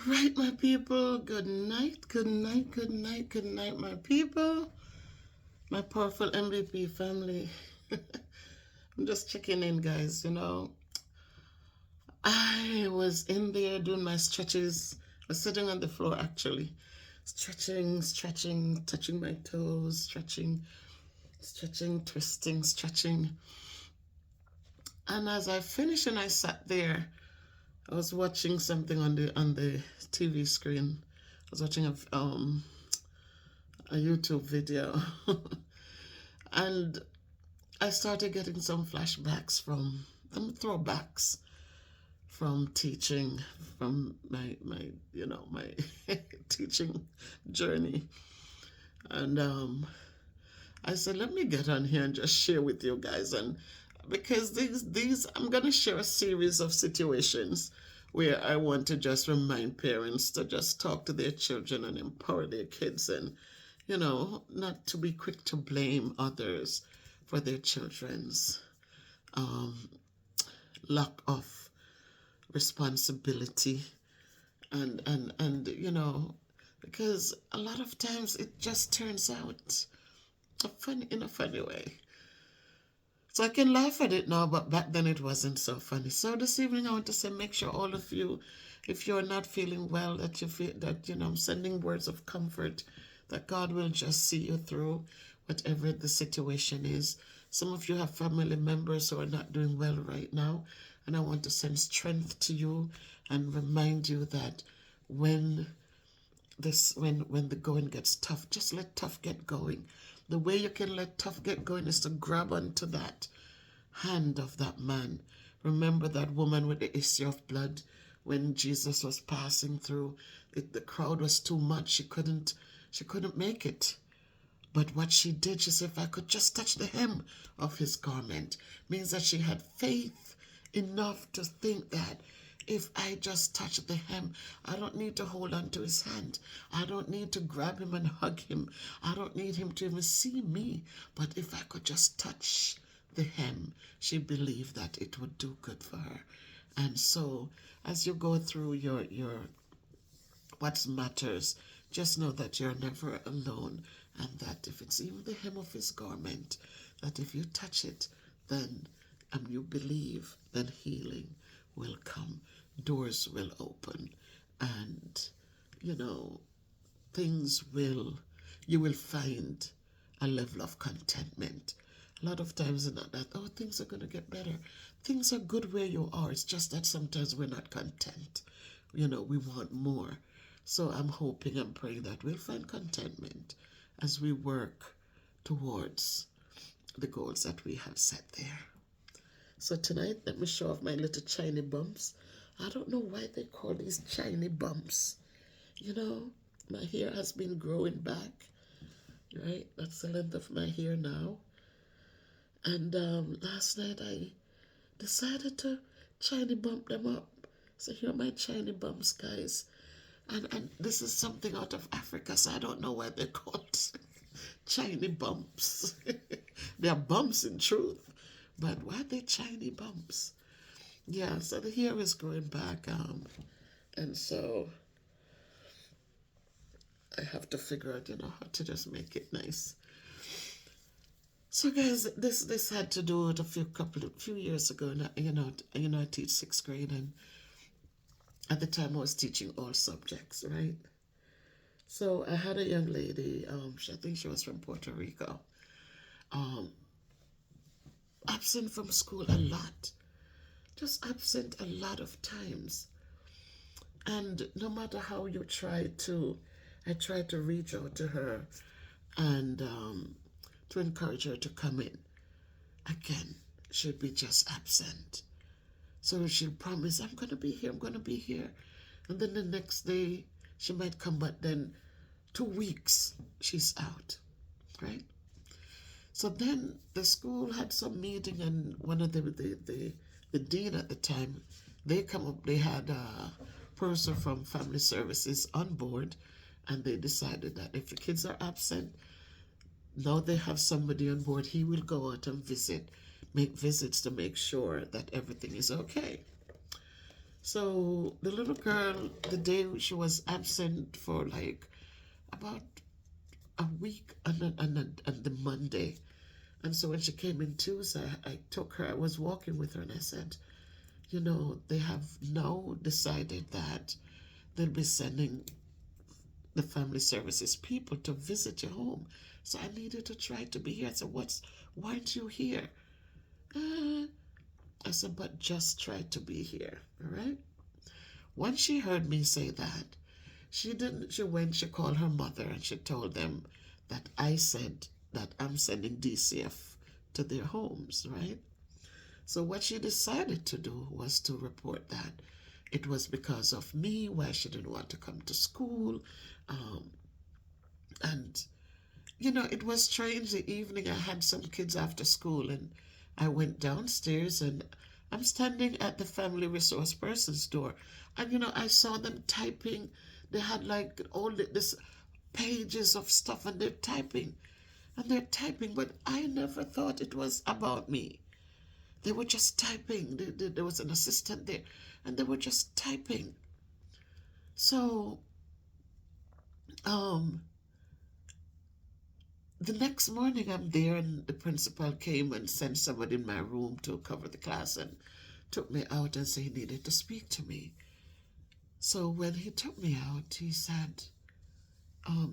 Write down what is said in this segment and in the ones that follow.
Right, my people. Good night, good night, good night, good night, my people. My powerful MVP family. I'm just checking in, guys. I was in there doing my stretches. I was sitting on the floor actually, stretching, touching my toes, stretching, twisting, stretching. And as I finished and I sat there, I was watching something on the TV screen. I was watching a YouTube video, and I started getting some flashbacks from some throwbacks from teaching, from my teaching journey, and I said, let me get on here and just share with you guys, and because these I'm gonna share a series of situations where I want to just remind parents to just talk to their children and empower their kids, and not to be quick to blame others for their children's um, lack of responsibility, and because a lot of times it just turns out in a funny way. So I can laugh at it now, but back then it wasn't so funny. So this evening I want to say, make sure all of you, if you're not feeling well, that you feel that, I'm sending words of comfort, that God will just see you through whatever the situation is. Some of you have family members who are not doing well right now, and I want to send strength to you and remind you that when when the going gets tough, just let tough get going. The way you can let tough get going is to grab onto that hand of that man. Remember that woman with the issue of blood when Jesus was passing through. The crowd was too much. She couldn't make it. But what she did, she said, if I could just touch the hem of his garment, means that she had faith enough to think that if I just touch the hem, I don't need to hold on to his hand. I don't need to grab him and hug him. I don't need him to even see me. But if I could just touch the hem, she believed that it would do good for her. And so as you go through your what matters, just know that you're never alone, and that if it's even the hem of his garment, that if you touch it, then you believe, then healing will come, doors will open, and you know things will you will find a level of contentment. A lot of times it's not that, oh, things are going to get better. Things are good where you are. It's just that sometimes we're not content. We want more. So I'm hoping and praying that we'll find contentment as we work towards the goals that we have set there. So tonight, let me show off my little shiny bumps. I don't know why they call these shiny bumps. You know, my hair has been growing back, right? That's the length of my hair now. And last night I decided to shiny bump them up. So here are my shiny bumps, guys. And this is something out of Africa, so I don't know why they're called shiny bumps. They're bumps in truth, but why are they shiny bumps? Yeah, so the hair is growing back, and so I have to figure out, how to just make it nice. So, guys, this had to do with a few years ago. I teach sixth grade, and at the time I was teaching all subjects, right? So I had a young lady. I think she was from Puerto Rico. Um, Absent from school a lot, just absent a lot of times. And no matter how I tried to reach out to her and to encourage her to come in. Again, she'd be just absent. So she'll promise, I'm going to be here, I'm going to be here. And then the next day, she might come, but then 2 weeks, she's out, right? So then the school had some meeting, and one of the dean at the time, they had a person from family services on board, and they decided that if the kids are absent, now they have somebody on board. He will go out and make visits to make sure that everything is okay. So the little girl, the day she was absent for like about a week and the Monday. And so when she came in Tuesday, I took her, I was walking with her and I said, you know, they have now decided that they'll be sending the family services people to visit your home. So I needed to try to be here. I said, why aren't you here? Uh, I said, but just try to be here, all right? Once she heard me say that, she called her mother and she told them that I said that I'm sending DCF to their homes, right? So what she decided to do was to report that it was because of me, why she didn't want to come to school. Um, and, you know, it was strange the evening I had some kids after school and I went downstairs and I'm standing at the family resource person's door. And, you know, I saw them typing. They had like all this pages of stuff and they're typing. And they're typing, but I never thought it was about me. They were just typing. There was an assistant there, and they were just typing. So, um, the next morning I'm there, and the principal came and sent somebody in my room to cover the class and took me out and said he needed to speak to me. So when he took me out, he said,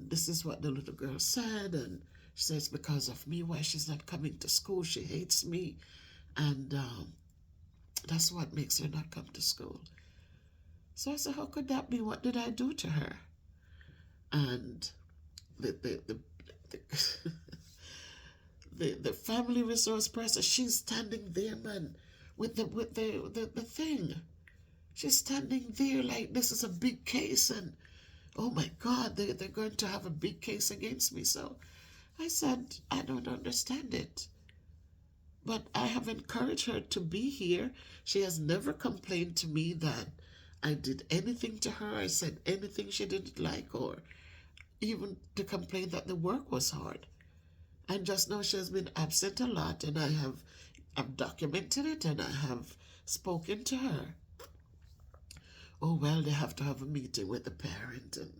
this is what the little girl said, and she says because of me why she's not coming to school. She hates me, and that's what makes her not come to school. So I said, how could that be? What did I do to her? And the the family resource person, she's standing there, man, with the thing. She's standing there like this is a big case, and oh my God, they're going to have a big case against me. So I said, I don't understand it. But I have encouraged her to be here. She has never complained to me that I did anything to her. I said anything she didn't like, or even to complain that the work was hard. And just now she has been absent a lot, and I've documented it and I have spoken to her. Oh well, they have to have a meeting with the parent, and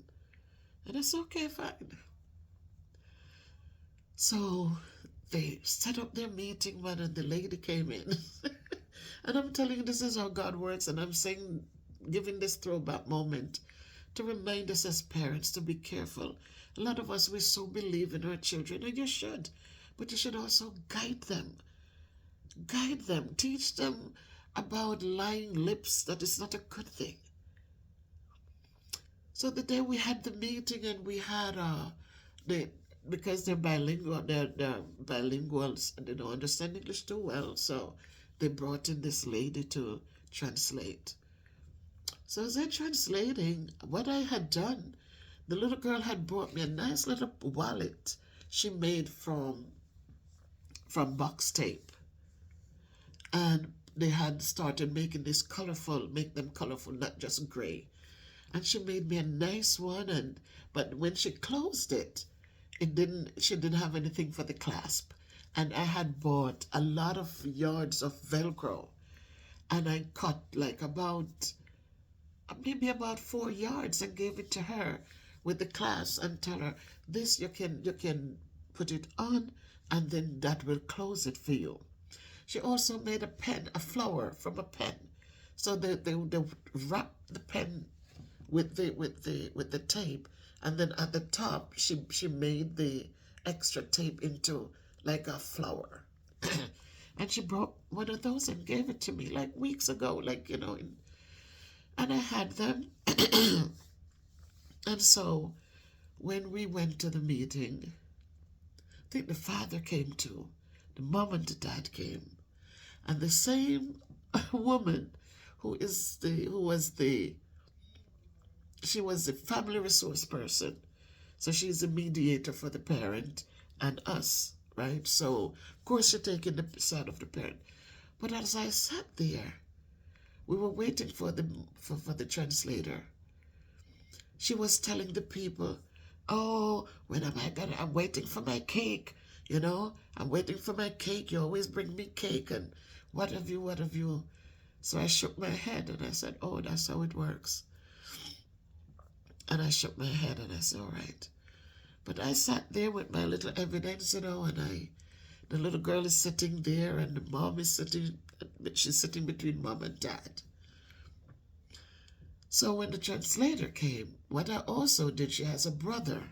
it's okay, fine. So they set up their meeting when and the lady came in. And I'm telling you, this is how God works, and I'm saying, giving this throwback moment to remind us as parents to be careful. A lot of us, we so believe in our children, and you should, but you should also guide them. Guide them, teach them about lying lips, that is not a good thing. So the day we had the meeting and we had the because they're bilinguals and they don't understand English too well, so they brought in this lady to translate. So as I translating, what I had done, the little girl had brought me a nice little wallet she made from box tape, and they had started making this colorful, make them colorful, not just gray. And she made me a nice one, and but when she closed it, she didn't have anything for the clasp. And I had bought a lot of yards of Velcro, and I cut like about maybe about 4 yards and gave it to her with the clasp and tell her this you can put it on, and then that will close it for you. She also made a pen, a flower from a pen. So they wrap the pen with the tape, and then at the top she made the extra tape into like a flower. And she brought one of those and gave it to me like weeks ago, like and I had them. And so when we went to the meeting, I think the father came too, the mom and the dad came, and the same woman who was the she was the family resource person. So she's the mediator for the parent and us, right? So of course she's taking the side of the parent. But as I sat there, we were waiting for the translator. She was telling the people, oh, when am I gonna, I'm waiting for my cake, I'm waiting for my cake. You always bring me cake and what have you. So I shook my head and I said, oh, that's how it works. And I shook my head and I said, all right. But I sat there with my little evidence, and the little girl is sitting there and the mom is sitting, she's sitting between mom and dad. So when the translator came, what I also did, she has a brother.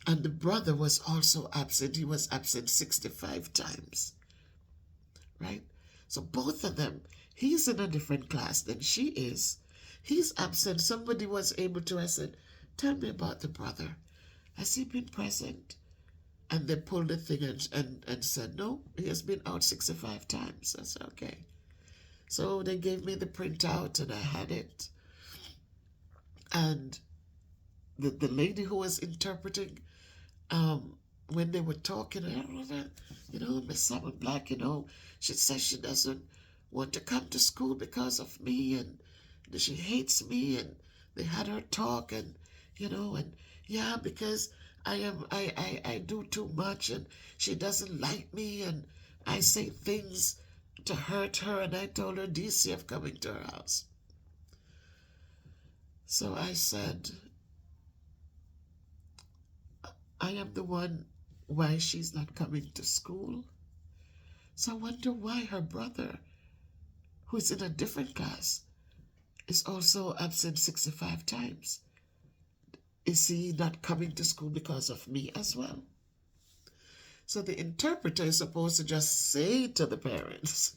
And the brother was also absent. He was absent 65 times, right? So both of them, he's in a different class than she is. He's absent. Somebody was able to, I said, tell me about the brother. Has he been present? And they pulled the thing and said, no, he has been out 65 times. I said, okay. So they gave me the printout and I had it. And the lady who was interpreting, when they were talking, Miss Summer Black, she says she doesn't want to come to school because of me and she hates me, and they had her talk and yeah, because I do too much and she doesn't like me and I say things to hurt her, and I told her DCF coming to her house. So I said, I am the one why she's not coming to school. So I wonder why her brother, who's in a different class, is also absent 65 times. Is he not coming to school because of me as well? So the interpreter is supposed to just say to the parents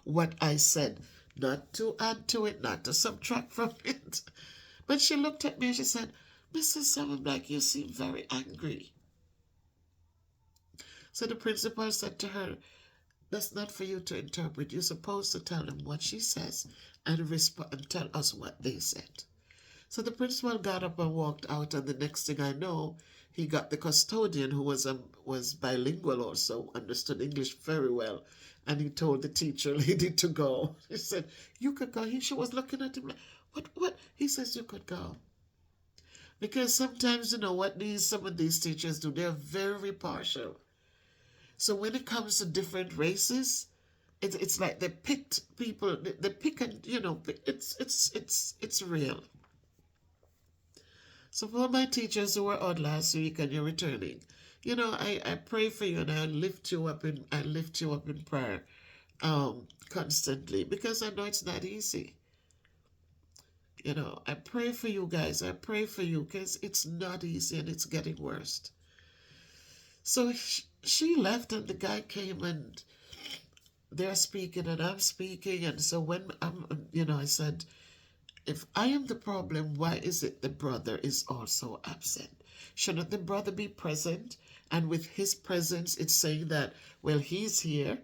what I said, not to add to it, not to subtract from it. But she looked at me and she said, Mrs. Summerblack, you seem very angry. So the principal said to her, that's not for you to interpret. You're supposed to tell them what she says and and tell us what they said. So the principal got up and walked out, and the next thing I know, he got the custodian, who was bilingual also, understood English very well, and he told the teacher lady to go. He said, you could go. She was looking at him like, what? He says, you could go. Because sometimes, what some of these teachers do, they're very partial. So when it comes to different races, it's like they picked people, they pick and, it's real. So for my teachers who were out last week and you're returning, I pray for you and I lift you up in prayer constantly, because I know it's not easy. I pray for you guys. I pray for you because it's not easy and it's getting worse. So she left and the guy came and they're speaking and I'm speaking. And so when I said, if I am the problem, why is it the brother is also absent? Shouldn't the brother be present? And with his presence, it's saying that, well, he's here,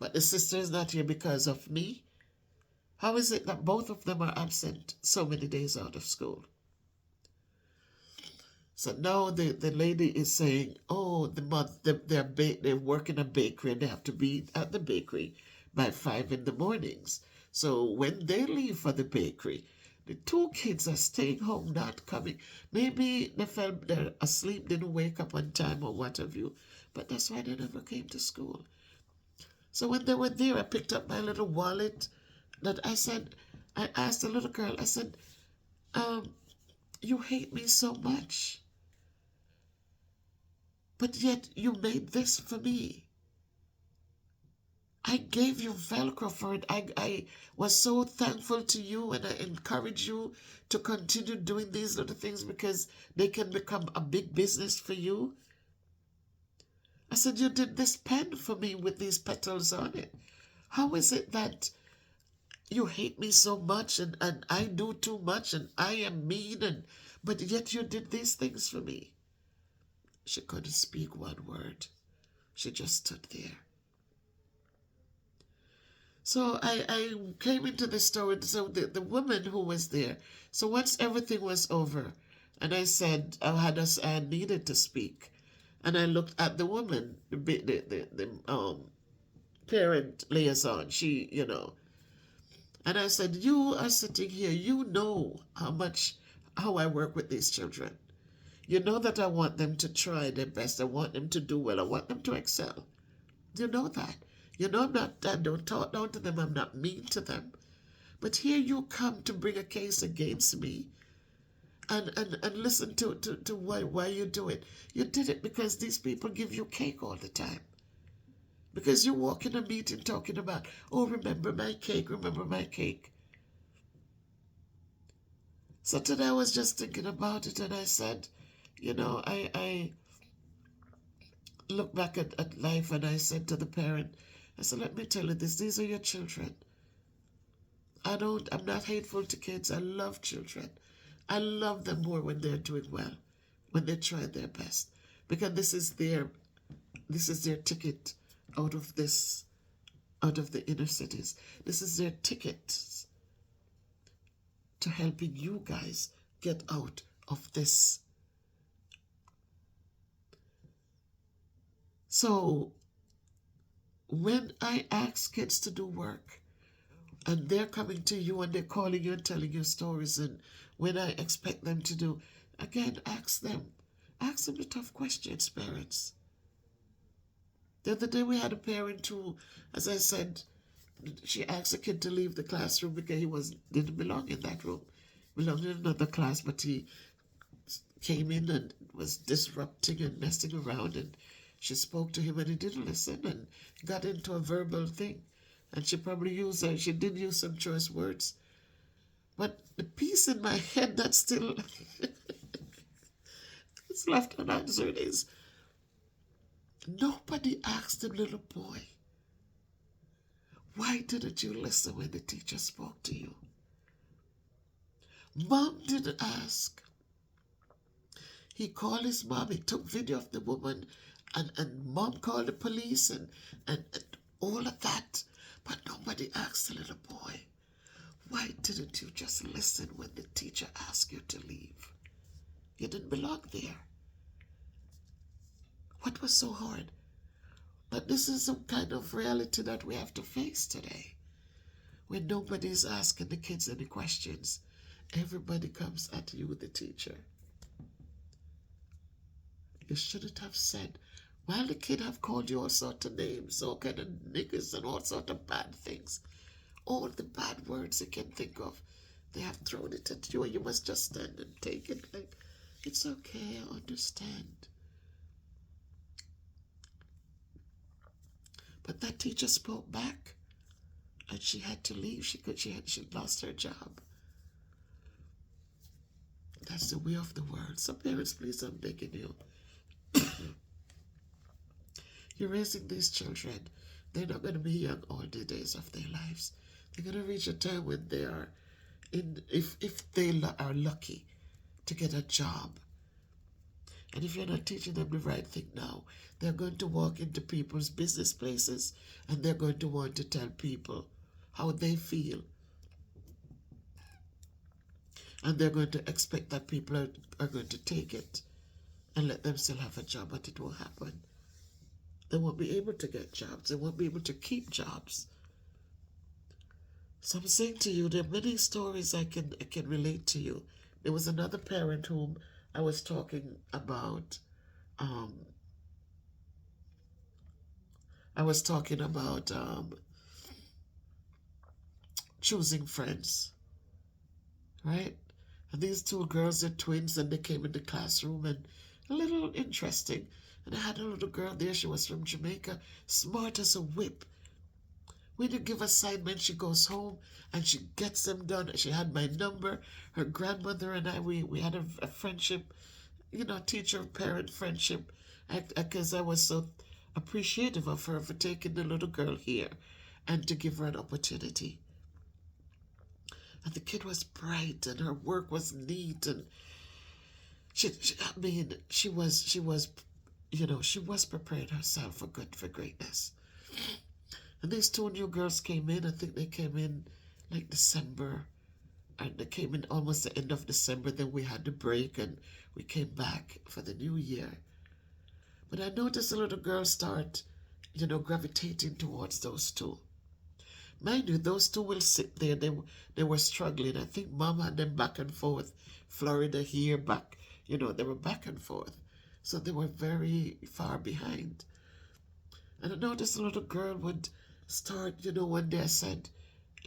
but the sister is not here because of me. How is it that both of them are absent so many days out of school? So now the lady is saying, oh, they work in a bakery and they have to be at the bakery by 5 in the mornings. So when they leave for the bakery, the two kids are staying home, not coming. Maybe they're asleep, didn't wake up on time or what have you, but that's why they never came to school. So when they were there, I picked up my little wallet that I asked the little girl, I said, you hate me so much, but yet you made this for me. I gave you Velcro for it. I was so thankful to you, and I encourage you to continue doing these little things because they can become a big business for you. I said, you did this pen for me with these petals on it. How is it that you hate me so much and I do too much and I am mean, but yet you did these things for me? She couldn't speak one word. She just stood there. So I came into the store, and so the woman who was there, so once everything was over, and I said I needed to speak, and I looked at the woman, the parent liaison, she, and I said, you are sitting here, you know how I work with these children. You know that I want them to try their best. I want them to do well. I want them to excel. You know that. You know, I don't talk down to them. I'm not mean to them. But here you come to bring a case against me and listen to why you do it. You did it because these people give you cake all the time. Because you walk in a meeting talking about, oh, remember my cake, remember my cake. So today I was just thinking about it and I said, I look back at life and I said to the parent, I said, let me tell you this, these are your children. I'm not hateful to kids. I love children. I love them more when they're doing well, when they try their best. Because this is their ticket out of the inner cities. This is their ticket to helping you guys get out of this. So when I ask kids to do work and they're coming to you and they're calling you and telling you stories, and when I expect them to do, again, ask them the tough questions, parents. The other day we had a parent who, as I said, she asked a kid to leave the classroom because he didn't belong in that room, belonged in another class, but he came in and was disrupting and messing around, and she spoke to him and he didn't listen and got into a verbal thing, and she did use some choice words, but the piece in my head that still is left unanswered is, nobody asked the little boy, why didn't you listen when the teacher spoke to you? Mom didn't ask. He called his mom. He took video of the woman, and mom called the police and all of that. But nobody asked the little boy, why didn't you just listen when the teacher asked you to leave? You didn't belong there. What was so hard? But this is some kind of reality that we have to face today. When nobody's asking the kids any questions, everybody comes at you, the teacher. You shouldn't have said, well, the kid have called you all sorts of names, all kind of niggas and all sorts of bad things. All the bad words they can think of, they have thrown it at you, and you must just stand and take it like, it's okay, I understand. But that teacher spoke back, and she had to leave. She lost her job. That's the way of the world. So parents, please, I'm begging you. You're raising these children. They're not going to be young all the days of their lives. They're going to reach a time when they are if they are lucky to get a job. And if you're not teaching them the right thing now, they're going to walk into people's business places and they're going to want to tell people how they feel. And they're going to expect that people are going to take it and let them still have a job, but it won't happen. They won't be able to get jobs. They won't be able to keep jobs. So I'm saying to you, there are many stories I can relate to you. There was another parent whom I was talking about. Choosing friends, right? And these two girls are twins, and they came in the classroom, and a little interesting. And I had a little girl there. She was from Jamaica, smart as a whip. When you give assignments, she goes home and she gets them done. She had my number. Her grandmother and I, we had a friendship, teacher-parent friendship, because I was so appreciative of her for taking the little girl here and to give her an opportunity. And the kid was bright and her work was neat, and she was prepared herself for greatness. And these two new girls came in. I think they came in like December, and they came in almost the end of December. Then we had the break and we came back for the new year. But I noticed the little girls start, gravitating towards those two. Mind you, those two will sit there. They were struggling. I think mom had them back and forth, Florida here, back. They were back and forth. So they were very far behind. And I noticed the little girl would one day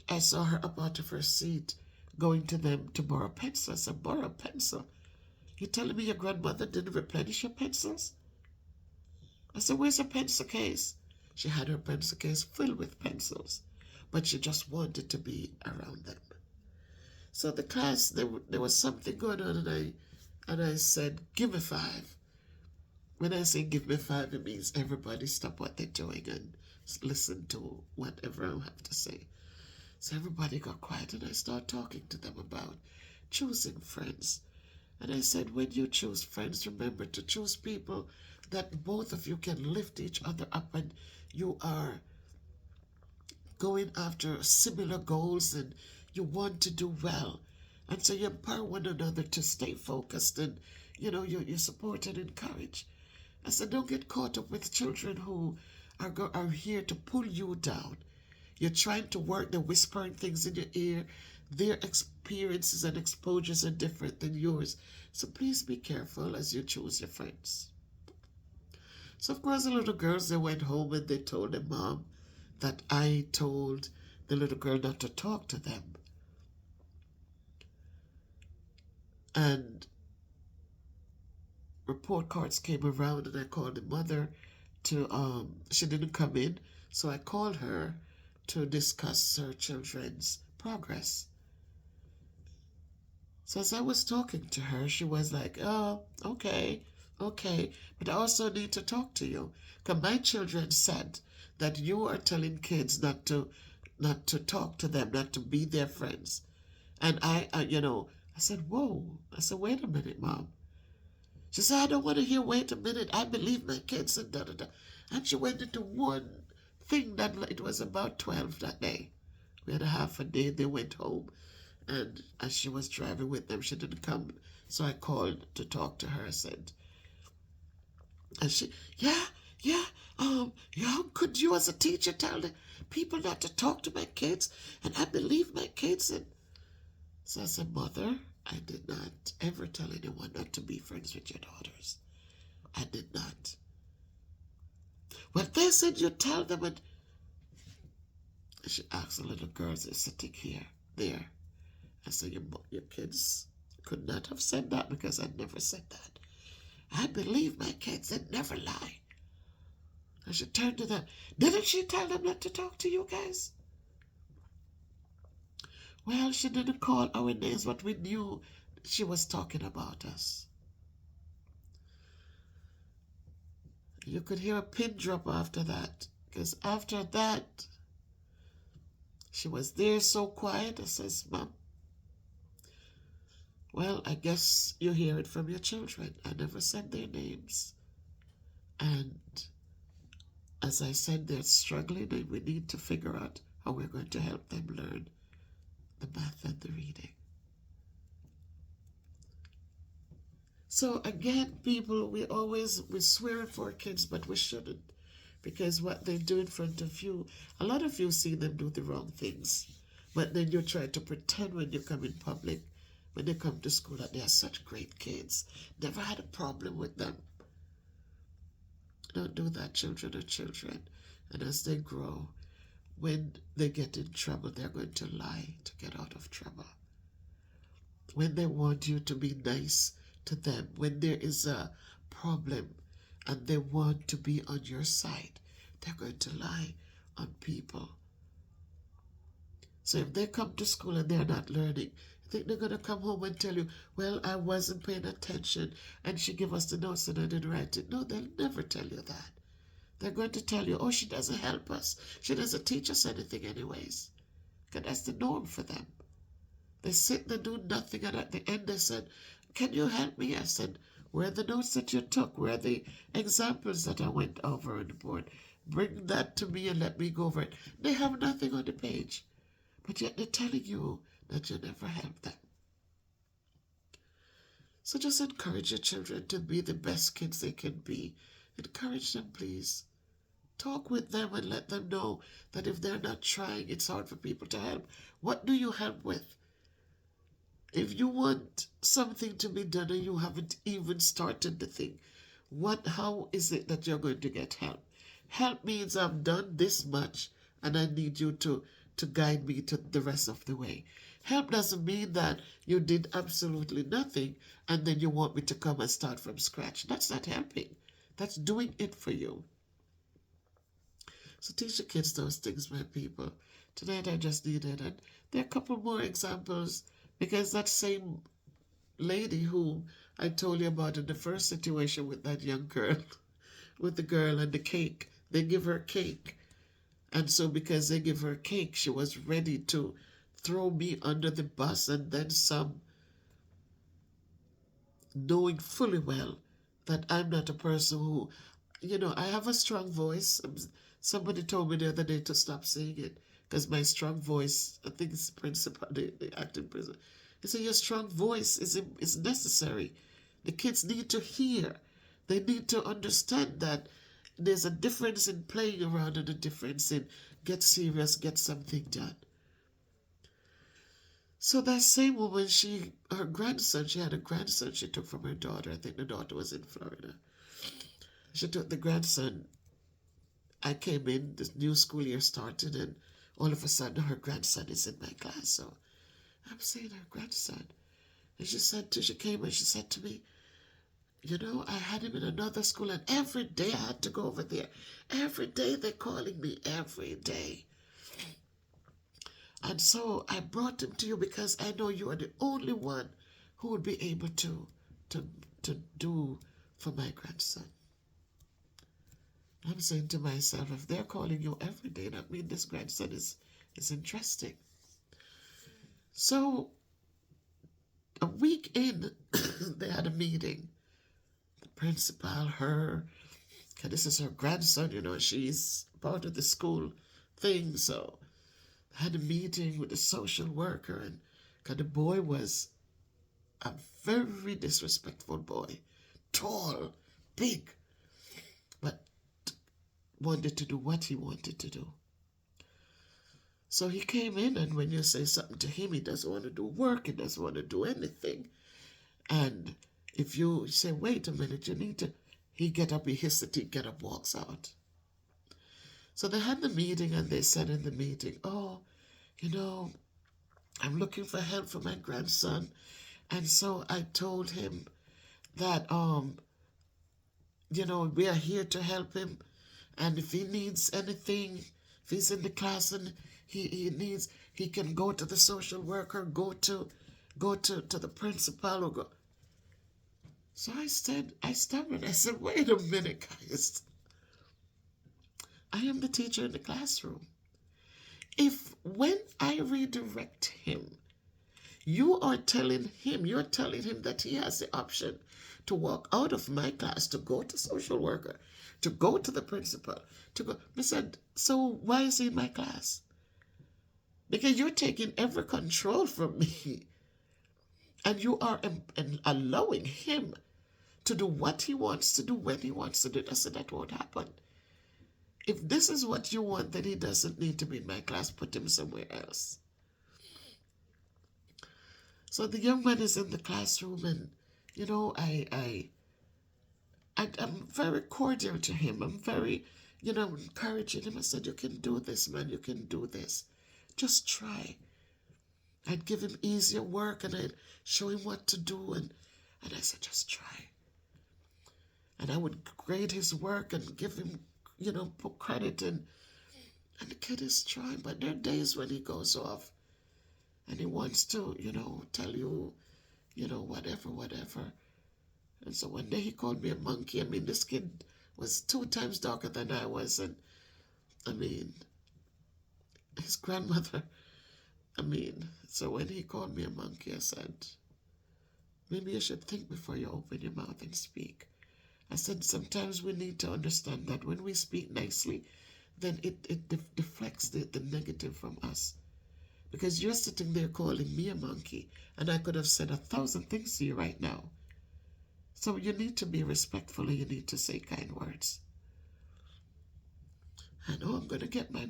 I saw her up out of her seat going to them to borrow pencils. I said, borrow a pencil? You telling me your grandmother didn't replenish your pencils? I said, where's her pencil case? She had her pencil case filled with pencils, but she just wanted to be around them. So the class, there was something going on, and I said, give me five. When I say give me five, it means everybody stop what they're doing and listen to whatever I have to say. So everybody got quiet, and I started talking to them about choosing friends. And I said, when you choose friends, remember to choose people that both of you can lift each other up, and you are going after similar goals and you want to do well. And so you empower one another to stay focused, and you support and encourage. I said, don't get caught up with children who are here to pull you down. You're trying to work, they're whispering things in your ear. Their experiences and exposures are different than yours. So please be careful as you choose your friends. So of course the little girls, they went home and they told their mom that I told the little girl not to talk to them. And report cards came around, and I called the mother she didn't come in, so I called her to discuss her children's progress. So as I was talking to her, she was like, oh, okay, but I also need to talk to you, because my children said that you are telling kids not to talk to them, not to be their friends. And I said, whoa. I said, wait a minute, Mom. She said, I don't want to hear, wait a minute, I believe my kids, and da-da-da. And she went into one thing that it was about 12 that day. We had a half a day, they went home. And as she was driving with them, she didn't come. So I called to talk to her. I said, and she, how could you as a teacher tell the people not to talk to my kids? And I believe my kids. And so I said, Mother, I did not ever tell anyone not to be friends with your daughters. I did not. Well, they said you tell them. And she asked the little girls, they're sitting there. I said, your kids could not have said that, because I never said that. I believe my kids, they never lie. And she turned to them. Didn't she tell them not to talk to you guys? Well, she didn't call our names, but we knew she was talking about us. You could hear a pin drop after that, because after that, she was there so quiet. I says, Mom, well, I guess you hear it from your children. I never said their names. And as I said, they're struggling, and we need to figure out how we're going to help them learn the math and the reading. So again, people, we swear for our kids, but we shouldn't, because what they do in front of you, a lot of you see them do the wrong things, but then you try to pretend when you come in public, when they come to school, that they are such great kids. Never had a problem with them. Don't do that. Children are children. And as they grow, when they get in trouble, they're going to lie to get out of trouble. When they want you to be nice to them, when there is a problem and they want to be on your side, they're going to lie on people. So if they come to school and they're not learning, I think they're going to come home and tell you, well, I wasn't paying attention and she gave us the notes and I didn't write it. No, they'll never tell you that. They're going to tell you, oh, she doesn't help us. She doesn't teach us anything anyways. Because that's the norm for them. They sit, they do nothing, and at the end they said, can you help me? I said, where are the notes that you took? Where are the examples that I went over on the board? Bring that to me and let me go over it. They have nothing on the page. But yet they're telling you that you never help them. So just encourage your children to be the best kids they can be. Encourage them, please. Talk with them and let them know that if they're not trying, it's hard for people to help. What do you help with? If you want something to be done and you haven't even started the thing, how is it that you're going to get help? Help means I've done this much and I need you to guide me to the rest of the way. Help doesn't mean that you did absolutely nothing and then you want me to come and start from scratch. That's not helping. That's doing it for you. So teach the kids those things, my people. Tonight I just needed, and there are a couple more examples because that same lady who I told you about in the first situation with that young girl, with the girl and the cake, they give her cake. And so because they give her cake, she was ready to throw me under the bus and then some, knowing fully well that I'm not a person who, I have a strong voice. Somebody told me the other day to stop saying it because my strong voice, I think it's the principal, the acting principal. He said, your strong voice is necessary. The kids need to hear. They need to understand that there's a difference in playing around and a difference in get serious, get something done. So that same woman, she had a grandson she took from her daughter. I think the daughter was in Florida. She took the grandson. I came in, the new school year started, and all of a sudden her grandson is in my class. So I'm saying her grandson. And she came and she said to me, I had him in another school, and every day I had to go over there. Every day they're calling me, every day. And so I brought him to you because I know you are the only one who would be able to, to do for my grandson. I'm saying to myself, if they're calling you every day, that means this grandson is interesting. So a week in, they had a meeting. The principal, her, because this is her grandson, she's part of the school thing. So I had a meeting with the social worker, and because the boy was a very disrespectful boy, tall, big, but wanted to do what he wanted to do. So he came in, and when you say something to him, he doesn't want to do work, he doesn't want to do anything. And if you say, wait a minute, you need to, he get up, he hits the teeth, get up, walks out. So they had the meeting, and they said in the meeting, I'm looking for help for my grandson. And so I told him that, we are here to help him. And if he needs anything, if he's in the class and he can go to the social worker, go to the principal or go. So I stammered. I said, wait a minute, guys. I am the teacher in the classroom. If when I redirect him, you're telling him that he has the option to walk out of my class, to go to social worker, to go to the principal, to go. I said, so why is he in my class? Because you're taking every control from me. And you are allowing him to do what he wants to do when he wants to do it. I said, that won't happen. If this is what you want, then he doesn't need to be in my class. Put him somewhere else. So the young man is in the classroom, and I'm very cordial to him. I'm very, encouraging him. I said, you can do this, man. You can do this. Just try. I'd give him easier work, and I'd show him what to do. And I said, just try. And I would grade his work and give him, put credit. And the kid is trying. But there are days when he goes off and he wants to, tell you, whatever. And so one day he called me a monkey. I mean, this kid was 2 times darker than I was. And, his grandmother, so when he called me a monkey, I said, maybe you should think before you open your mouth and speak. I said, sometimes we need to understand that when we speak nicely, then it deflects the negative from us. Because you're sitting there calling me a monkey, and I could have said 1,000 things to you right now. So you need to be respectful, and you need to say kind words. I know I'm going to get my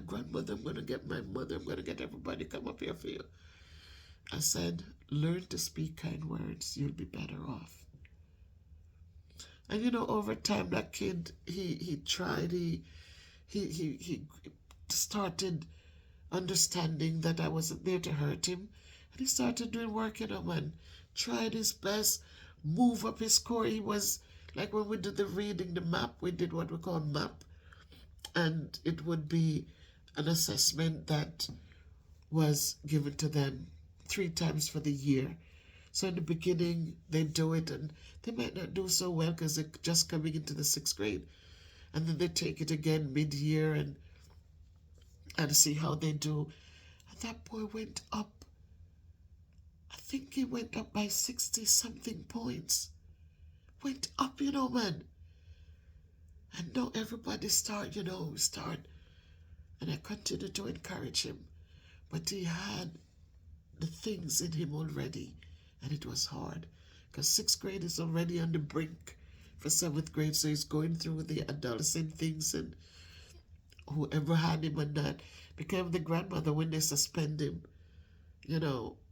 grandmother, I'm going to get my mother, I'm going to get everybody come up here for you. I said, learn to speak kind words, you'll be better off. And over time, that kid, he tried, he started understanding that I wasn't there to hurt him. And he started doing work, and tried his best, move up his score. He was like when we did the reading, the map, we did what we call map. And it would be an assessment that was given to them 3 times for the year. So in the beginning, they do it and they might not do so well because they're just coming into the 6th grade. And then they take it again mid-year and see how they do. And that boy went up. I think he went up by 60 something points. Went up, man. And now everybody start. And I continued to encourage him. But he had the things in him already. And it was hard. Because 6th grade is already on the brink for 7th grade. So he's going through the adolescent things. And whoever had him and that became the grandmother when they suspend him.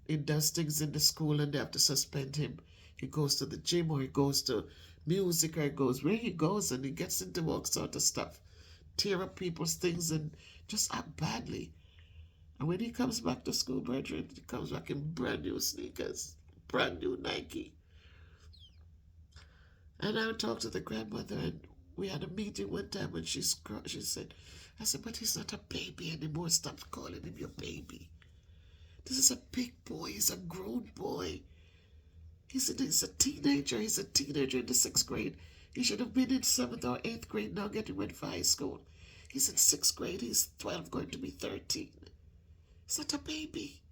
He does things in the school and they have to suspend him. He goes to the gym or he goes to music or he goes where he goes and he gets into all sort of stuff. Tear up people's things and just act badly. And when he comes back to school, brethren, he comes back in brand new sneakers, brand new Nike. And I talked to the grandmother and we had a meeting one time and she said, I said, but he's not a baby anymore. Stop calling him your baby. This is a big boy. He's a grown boy. He's a teenager. He's a teenager in the 6th grade. He should have been in 7th or 8th grade now getting ready for high school. He's in 6th grade. He's 12 going to be 13. He's not a baby.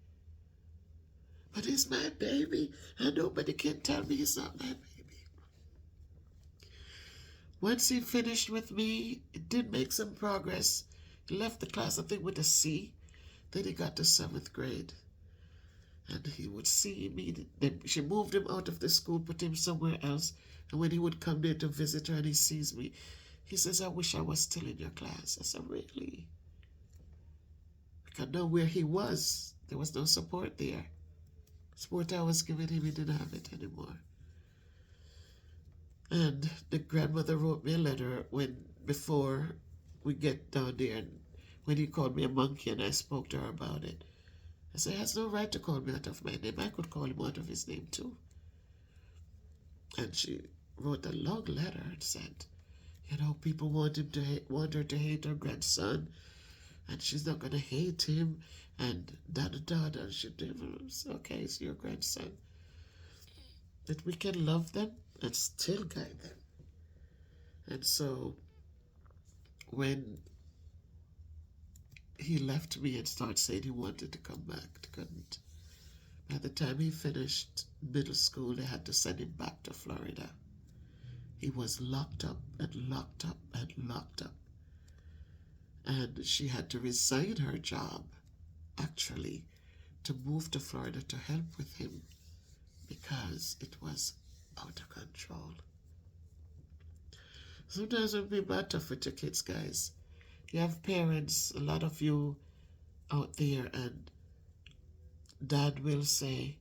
But he's my baby. And nobody can tell me he's not my baby. Once he finished with me, he did make some progress. He left the class, I think, with a C. Then he got to 7th grade. And he would see me. Then she moved him out of the school, put him somewhere else. And when he would come there to visit her and he sees me, he says, I wish I was still in your class. I said, really? Because now where he was, there was no support there. Support I was giving him, he didn't have it anymore. And the grandmother wrote me a letter before we get down there, and when he called me a monkey and I spoke to her about it. I said, he has no right to call me out of my name. I could call him out of his name too. And she wrote a long letter and said, people want her to hate her grandson, and she's not going to hate him, and da-da-da-da. And she did. Okay, it's your grandson. That we can love them and still guide them. And so when he left me and started saying he wanted to come back, he couldn't. By the time he finished middle school, they had to send him back to Florida. He was locked up and locked up and locked up. And she had to resign her job, actually, to move to Florida to help with him because it was out of control. Sometimes when people are tough with your kids, guys, you have parents, a lot of you out there, and dad will say,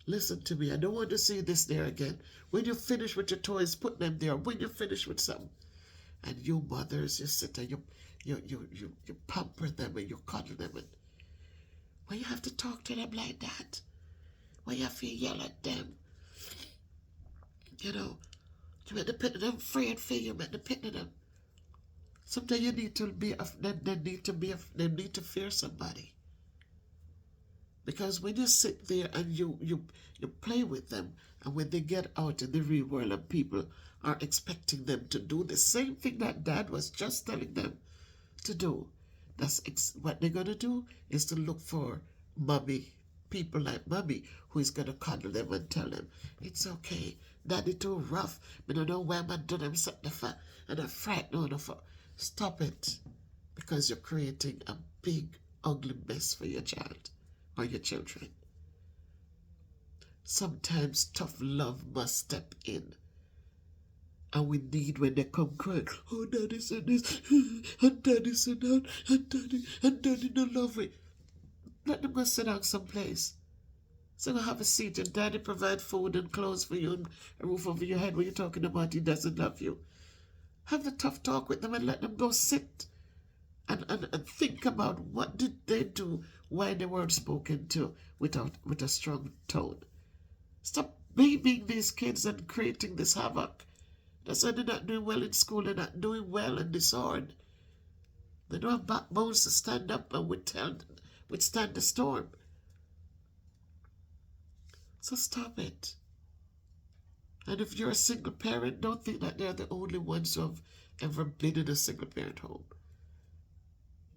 listen to me, I don't want to see this there again. When you finish with your toys, put them there. When you finish with some. And you mothers, you sit there, you pamper them and you cuddle them. And why you have to talk to them like that? Why you have to yell at them? You make the pit of them afraid for you, make the pit of them. Sometimes you need to be, they need to fear somebody. Because when you sit there and you play with them, and when they get out in the real world and people are expecting them to do the same thing that dad was just telling them to do, what they're going to do is to look for mommy, people like mommy, who is going to cuddle them and tell them, it's okay, daddy too rough, but I don't know why I'm doing them something for, and I'm frightened for. Stop it, because you're creating a big, ugly mess for your child or your children. Sometimes tough love must step in. And we need, when they come crying, oh, daddy said this, and daddy said that, and daddy don't love me. Let them go sit down someplace. So go have a seat and daddy provide food and clothes for you and a roof over your head when you're talking about he doesn't love you. Have the tough talk with them and let them go sit and think about what did they do, why they weren't spoken to with a strong tone. Stop blaming these kids and creating this havoc. That's why they're not doing well in school. They're not doing well in this hard. They don't have backbones to stand up and withstand the storm. So stop it. And if you're a single parent, don't think that they're the only ones who have ever been in a single parent home.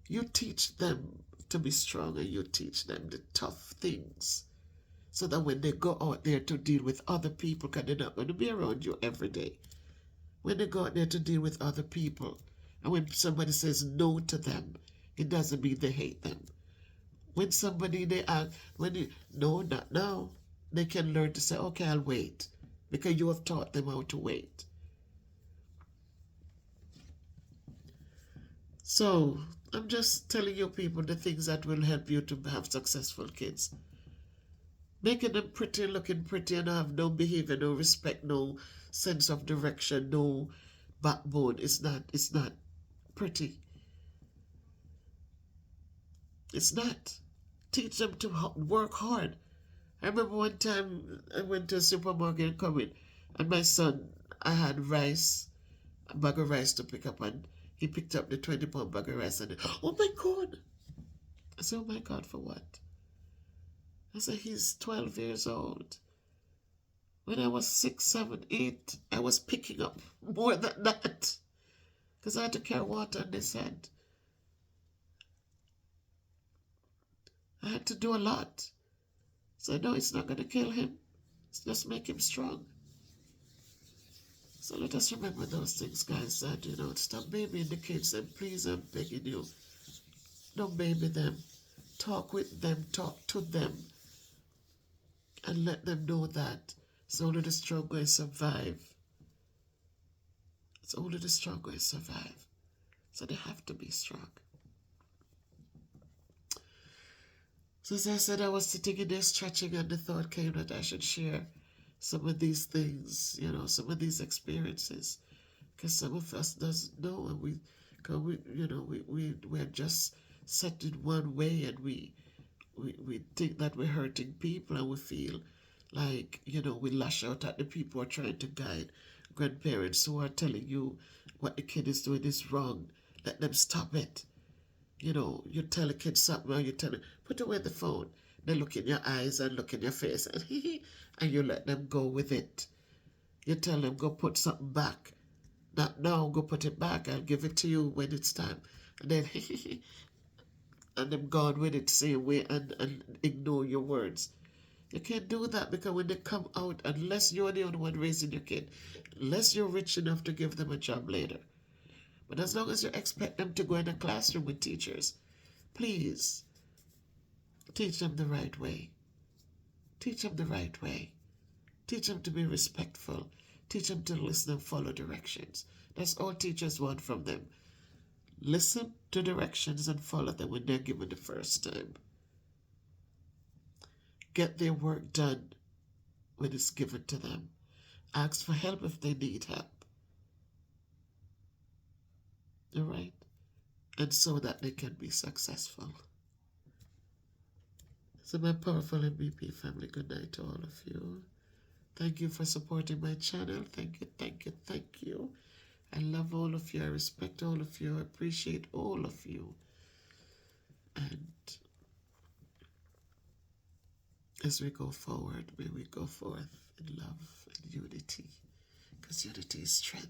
You teach them to be strong and you teach them the tough things so that when they go out there to deal with other people, because they're not going to be around you every day, when they go out there to deal with other people, and when somebody says no to them, it doesn't mean they hate them. When somebody they ask, when you, no, not now, they can learn to say, okay, I'll wait, because you have taught them how to wait. So I'm just telling you people the things that will help you to have successful kids. Making them pretty, looking pretty, and have no behavior, no respect, no sense of direction, no backbone. It's not pretty. It's not. Teach them to work hard. I remember one time I went to a supermarket and come in, and my son, I had rice, a bag of rice to pick up, and he picked up the 20-pound bag of rice and, oh my God. I said, oh my God, for what? I said, he's 12 years old. When I was 6, 7, 8, I was picking up more than that because I had to carry water on this head. I had to do a lot. So no, it's not going to kill him. It's just make him strong. So let us remember those things, guys, that, stop babying the kids, and please, I'm begging you, don't baby them. Talk with them, talk to them, and let them know that it's only the strong going to survive. It's only the strong going to survive. So they have to be strong. So as I said, I was sitting in there stretching, and the thought came that I should share some of these things, some of these experiences, because some of us doesn't know, and we're just set in one way, and we think that we're hurting people, and we feel like, we lash out at the people who are trying to guide grandparents who are telling you what the kid is doing is wrong. Let them stop it. You tell a kid something, or you tell them, put away the phone. They look in your eyes and look in your face, and you let them go with it. You tell them, go put something back. Not now, go put it back. I'll give it to you when it's time. And then, and them gone with it same way, and ignore your words. You can't do that, because when they come out, unless you're the only one raising your kid, unless you're rich enough to give them a job later. But as long as you expect them to go in a classroom with teachers, please teach them the right way. Teach them the right way. Teach them to be respectful. Teach them to listen and follow directions. That's all teachers want from them. Listen to directions and follow them when they're given the first time. Get their work done when it's given to them. Ask for help if they need help. All right? And so that they can be successful. So my powerful MVP family, good night to all of you. Thank you for supporting my channel. Thank you, thank you, thank you. I love all of you. I respect all of you. I appreciate all of you. And as we go forward, may we go forth in love and unity, because unity is strength.